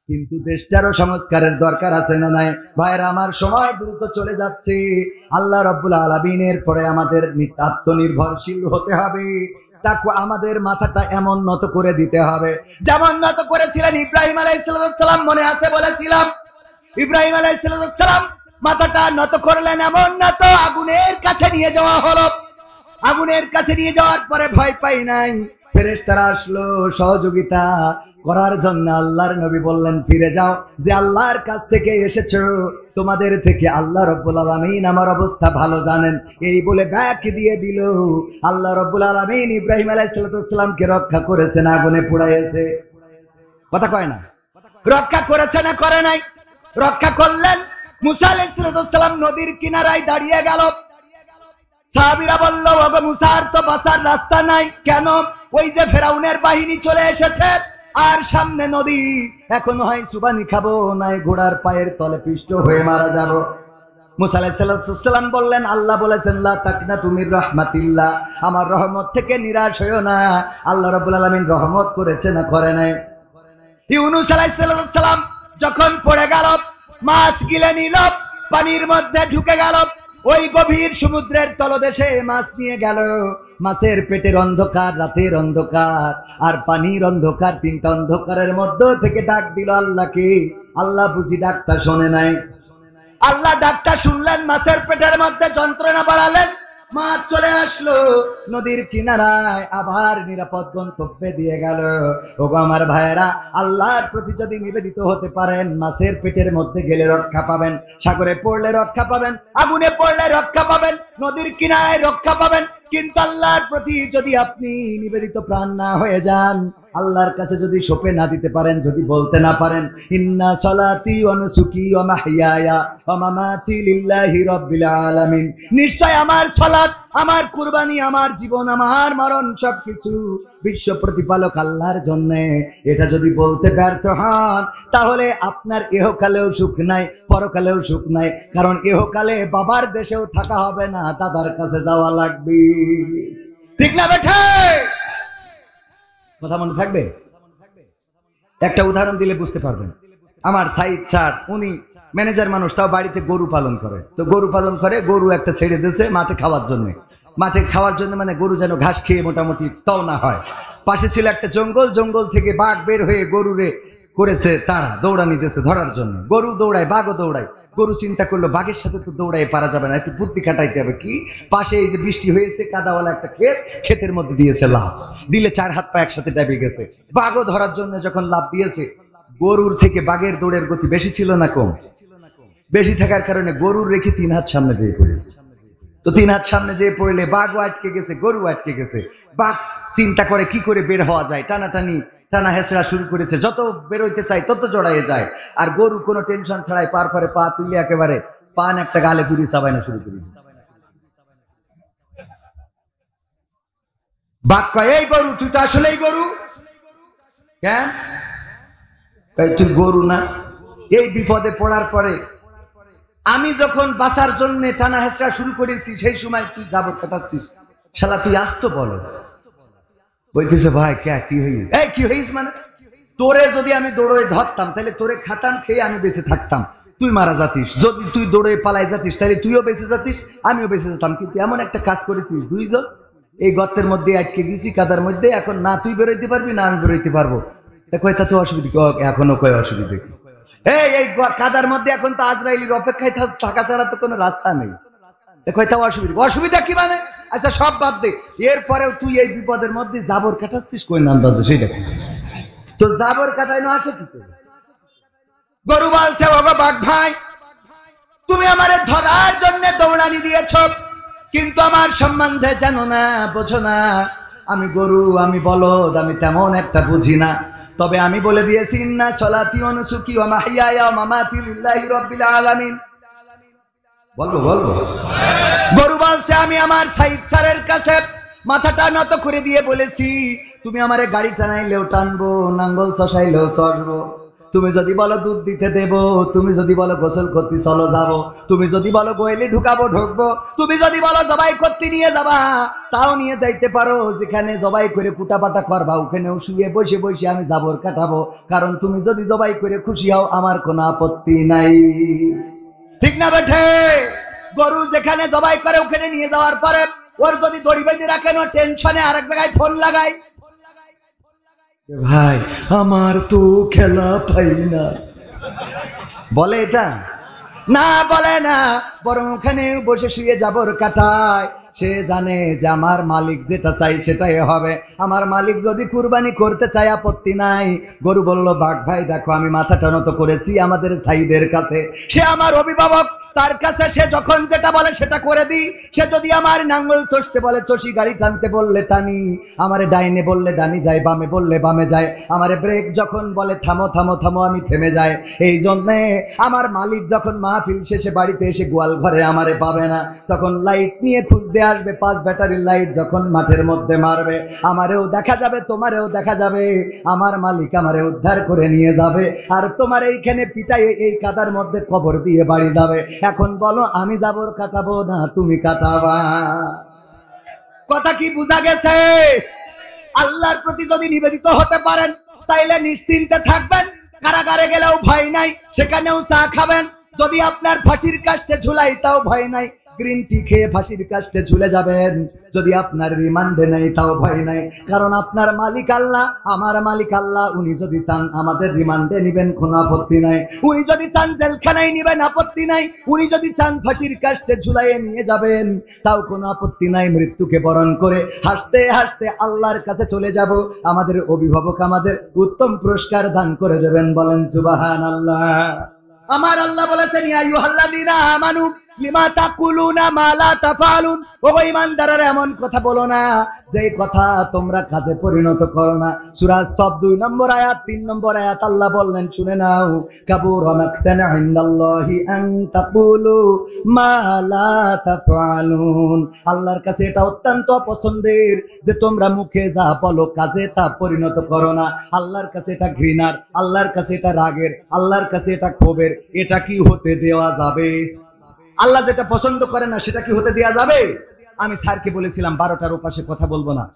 কিন্তু দেশটারও সংস্কারের দরকার আছে না নাই? ভাইরা আমার, সময় দ্রুত চলে যাচ্ছে। আল্লাহ রাব্বুল আলামিনের পরে আমাদের আত্মনির্ভরশীল হতে হবে। তাকে আমাদের মাথাটা এমন নত করে দিতে হবে যেমন নত করেছিলেন ইব্রাহিম আলাইহিস সালাম। মনে আছে বলেছিলাম, ইব্রাহিম আলাইহিস সালাম মাথাটা নত করলেন, এমন নত আগুনের কাছে নিয়ে যাওয়া হলো। আগুনের কাছে নিয়ে যাওয়ার পরে ভয় পাই নাই, ফেরেশতারা আসলো সহযোগিতা করার জন্য। আল্লাহর নবী বললেন, ফিরে যাও, যে আল্লাহর কাছ থেকে এসেছো, তোমাদের থেকে আল্লাহ রাব্বুল আলামিন আমার অবস্থা ভালো জানেন। এই বলে ব্যাক দিয়ে দিল। আল্লাহ রাব্বুল আলামিন ইব্রাহিম আলাইহিস সালামকে রক্ষা করেছেন, আগুনে পুড়াইছে। কথা কয় না? রক্ষা করেছে না করে নাই? রক্ষা করলেন। মুসা আলাইহিস সালাম নদীর কিনারায় দাঁড়িয়ে গেল। সাহাবীরা বলল, ওগো মুসা, আর তো বাঁচার রাস্তা নাই। কেন? ওই যে ফেরাউনের বাহিনী চলে এসেছে, আর সামনে নদী, এখন হয় সুবানি খাবো, নাই ঘোড়ার পায়ের তলে পিষ্ট হয়ে মারা যাব। মুসা আলাইহিস সালাম বললেন, আল্লাহ বলেছেন, লা তাকনাতু মির রাহমাতিল্লাহ, আমার রহমত থেকে নিরাশ হইও না। আল্লাহ রাব্বুল আলামিন রহমত করেছে না করে নাই? ইউনূস আলাইহিস সালাম যখন পড়ে গেল, মাছ গিলে নিল, পানির মধ্যে ঢুকে গেল, ওই গভীর সমুদ্রের তলদেশে মাছ নিয়ে গেল। মাছের পেটের অন্ধকার, রাতের অন্ধকার আর পানির অন্ধকার, তিনটা অন্ধকারের মধ্যে থেকে ডাক দিল আল্লাহকে। আল্লাহ বুঝি ডাকটা শোনে নাই? আল্লাহ ডাকটা শুনলেন, মাছের পেটের মধ্যে যন্ত্রণা বাড়ালেন, মাছ চলে আসলো নদীর কিনারায়, আবার নিরাপদ গন্তব্যে দিয়ে গেল। ওগো আমার ভাইয়েরা, আল্লাহর প্রতি যদি নিবেদিত হতে পারেন, মাছের পেটের মধ্যে গেলে রক্ষা পাবেন, সাগরে পড়লে রক্ষা পাবেন, আগুনে পড়লে রক্ষা পাবেন, নদীর কিনারায় রক্ষা পাবেন। কিন্তু আল্লাহর প্রতি যদি আপনি নিবেদিত প্রাণ না হয়ে যান, আল্লাহর কাছে যদি সঁপে না দিতে পারেন, যদি বলতে না পারেন, ইন্না সলাতি ওয়া নুসুকি ওয়া মাহইয়ায়া ওয়া মামাতি লিল্লাহি রাব্বিল আলামিন, নিশ্চয় আমার সালাত, আমার কুরবানি, আমার জীবন, আমার মরণ সবকিছু বিশ্ব প্রতিপালক আল্লাহর জন্য, এটা যদি বলতে ব্যর্থ হন, তাহলে আপনার ইহকালেও সুখ নাই, পরকালেও সুখ নাই। কারণ ইহকালে বাবার দেশেও থাকা হবে না, দাদার কাছে যাওয়া লাগবে। ঠিক না বেঠে? কথা মনে থাকবে? একটা উদাহরণ দিলে বুঝতে পারবেন। আমার সাইদ স্যার, উনি ম্যানেজার মানুষ, তাও বাড়িতে গরু পালন করে। তো গরু পালন করে, গরু একটা ছেড়ে দিয়েছে মাঠে খাওয়ার জন্য। মাঠে খাওয়ার জন্য মানে গরু যেন ঘাস খেয়ে মোটামুটি তাও না হয়। পাশে ছিল একটা জঙ্গল, জঙ্গল থেকে বাঘ বের হয়ে গরুরে করেছে তারা দৌড়ানি দিয়েছে ধরার জন্য। গরু দৌড়ায়, বাঘও দৌড়ায়। গরু চিন্তা করলো, বাঘের সাথে তো দৌড়ায় পারা যাবে না, একটু বুদ্ধি খাটাইতে হবে। কি? পাশে এই যে বৃষ্টি হয়েছে, কাদাওয়ালা একটা ক্ষেত, ক্ষেতের মধ্যে দিয়েছে লাফ, দিলে 4 হাত পা একসাথে ডাবে গেছে। বাঘও ধরার জন্য যখন লাফ দিয়েছে, গরুর থেকে বাঘের দৌড়ের গতি বেশি ছিল না কম? বেশি থাকার কারণে গরুর রেখে 3 হাত সামনে যেয়ে পড়েছে। তো 3 হাত সামনে যেয়ে পড়লে বাঘও আটকে গেছে, গরু আটকে গেছে। বাঘ চিন্তা করে কি করে বের হওয়া যায়, টানাটানি টানা হেঁচড়া শুরু করেছে। যত বেরোইতে চাই তত জড়াইয়ে যায়। আর গরু কোনো টেনশন ছাড়াই পার করে পা তুলে একেবারে পান একটা গালে পুরি চাবাইনা শুরু করে। বাঘ কয়, এই গরু, তুই তো আসলেই গরু। কেন? তুই গরু না। এই বিপদে পড়ার পরে আমি যখন বাঁচার জন্য টানা হেঁচড়া শুরু করেছি, সেই সময় তুই জাবর কাটাচ্ছিস, শালা তুই আসতো বলো। বলতেছে, ভাই কে কি হইস? এই কি হইস মানে? তোরে যদি আমি দৌড়ে ধরতাম, তাহলে তোরে খাতাম খেয়ে আমি বেঁচে থাকতাম, তুই মারা যাতিস। যদি তুই দৌড়ে পালাই যাতিস, তাহলে তুইও বেঁচে যাতিস, আমিও বেঁচে যেতাম। কিন্তু এমন একটা কাজ করেছিস, দুইজন এই গর্তের মধ্যে আটকে গেছি, কাদার মধ্যে, এখন না তুই বেরোইতে পারবি না আমি বেরোইতে পারবো। কয়, তা তো অসুবিধা? এখনো কয় অসুবিধা কি? এই কাদার মধ্যে এখন তো আজরাইলের অপেক্ষায় থাকা ছাড়া তো কোনো রাস্তা নেই। কয়, তা অসুবিধা? অসুবিধা কি মানে? আচ্ছা সব বাদ দে, এরপরেও তুই এই বিপদের মধ্যে জাবর কাটাচ্ছিস, কই নাম বাজে সেটা তো জাবর কাটাইনো আসে কি করে? গরু বলছে, ওগো বাঘ ভাই, তুমি আমারে ধরার জন্য দৌড়ানি দিয়েছ, কিন্তু আমার সম্বন্ধে জানো না, বোঝো না। আমি গরু, আমি বলদ, আমি তেমন একটা বুঝি না। তবে আমি বলে দিয়েছি, ইন্না সলাতি ওয়া নুসুকি ওয়া মাহইয়ায়া ওয়া মামাতি লিল্লাহি রাব্বিল আলামিন। বলবো? গরু বলছে, আমি আমার সাইদ স্যারের কাছে মাথাটা নত করে দিয়ে বলেছি, তুমি আমারে গাড়ি টানাইলেও টানবো, নাঙ্গল চষাইলেও চষবো, তুমি যদি বলো দুধ দিতে দেব, তুমি যদি বলো গোসল করতে চলো যাব, তুমি যদি বলো গোয়েলে ঢুকাবো ঢুকবো, তুমি যদি বলো জবাই করতে নিয়ে যাবা তাও নিয়ে যাইতে পারো। যেখানে জবাই করে কুটাপাটা করবা ওখানেও শুয়ে বসে বসে আমি জাবর কাটাবো, কারণ তুমি যদি জবাই করে খুশি হও আমার কোনো আপত্তি নাই। ঠিক না বেঠে? গরু যেখানে জবাই করে ওখানে নিয়ে যাওয়ার পরে ওর যদি দড়ি বেঁধে রাখেন ও টেনশনে আরেক জায়গায় ফোন লাগায়, ভাই আমার তো খেলা পাই না, বলে এটা? না, বলে না, বরং ওখানে বসে শুয়ে জাবর কাটায়। সে জানে যে আমার মালিক যেটা চাই সেটাই হবে। আমার মালিক যদি কুরবানি করতে চায় আপত্তি নাই। গরু বলল, বাঘ ভাই দেখো আমি মাথাটা নত করেছি আমাদের সাইদের কাছে, সে আমার অভিভাবক, তার কাছে সে যখন যেটা বলে সেটা করে দিই। সে যদি আমার নাঙ্গল চষতে বলে চষি, গাড়ি টানতে বললে টানি, আমারে ডাইনে বললে ডানি যায়, বামে বললে বামে যায়, আমারে ব্রেক যখন বলে থামো থামো থামো আমি থেমে যাই। এই জন্যে আমার মালিক যখন মাহফিল শেষে বাড়িতে এসে গোয়াল ঘরে আমারে পাবে না, তখন লাইট নিয়ে খুঁজতে আসবে। 5 ব্যাটারির লাইট যখন মাঠের মধ্যে মারবে আমারেও দেখা যাবে, তোমারেও দেখা যাবে, আমার মালিক আমারে উদ্ধার করে নিয়ে যাবে। আর তোমার এইখানে পিটাই এই কাদার মধ্যে কবর দিয়ে বাড়ি যাবে। এখন বলো আমি জাবর কাটাবো না তুমি কাটাবা? কথা কি বুঝা গেছে? আল্লাহর প্রতি যদি নিবেদিত হতে পারেন তাইলে নিশ্চিন্তে থাকবেন, কারাগারে গেলেও ভয় নাই, সেখানেও চা খাবেন। যদি আপনার ফাঁসির কাস্টে ঝুলাই তাও ভয় নাই, গ্রিন টি খেয়ে ফাঁসির কাস্টে ঝুলে যাবেন। যদি আপনার রিমান্ডে নেই তাও ভয় নাই, কারণ আপনার মালিক আল্লাহ, আমার মালিক আল্লাহ। উনি যদি চান আমাদের রিমান্ডে নিবেন কোনো আপত্তি নাই, উনি যদি চান জেলখানায় নিবেন আপত্তি নাই, উনি যদি চান ফাঁসির কাস্টে ঝুলাইয়ে নিয়ে যাবেন তাও কোনো আপত্তি নাই। মৃত্যুকে বরণ করে হাসতে হাসতে আল্লাহর কাছে চলে যাব। আমাদের অভিভাবক আমাদের উত্তম পুরস্কার দান করে দেবেন, বলেন সুবহানাল্লাহ। আমার আল্লাহ বলেছেন, ইয়া আইয়ুহাল্লাযীনা আমানু লিমা তাকুলুনা মা লা তাফআলুন, ও ঈমানদাররা এমন কথা বলো না যে কথা তোমরা কাজে পরিণত করো না। সূরা সফ 2 নম্বর আয়াত 3 নম্বর আয়াত আল্লাহ বললেন, শুনে নাও, কাবুরা মাকতান ইনদাল্লাহি আন তাকুলু মা লা তাফআলুন। আল্লাহর কাছে এটা অত্যন্ত পছন্দের যে তোমরা মুখে যা বলো কাজে তা পরিণত করো না। আল্লাহর কাছে এটা ঘৃণার, আল্লাহর কাছে এটা রাগের, আল্লাহর কাছে এটা ক্ষোভের। এটা কি হতে দেওয়া যাবে? আল্লাহ যেটা পছন্দ করে না সেটা কি হতে দেওয়া যাবে? আমি স্যারকে বলেছিলাম 12টার ওপাশে কথা বলবো না।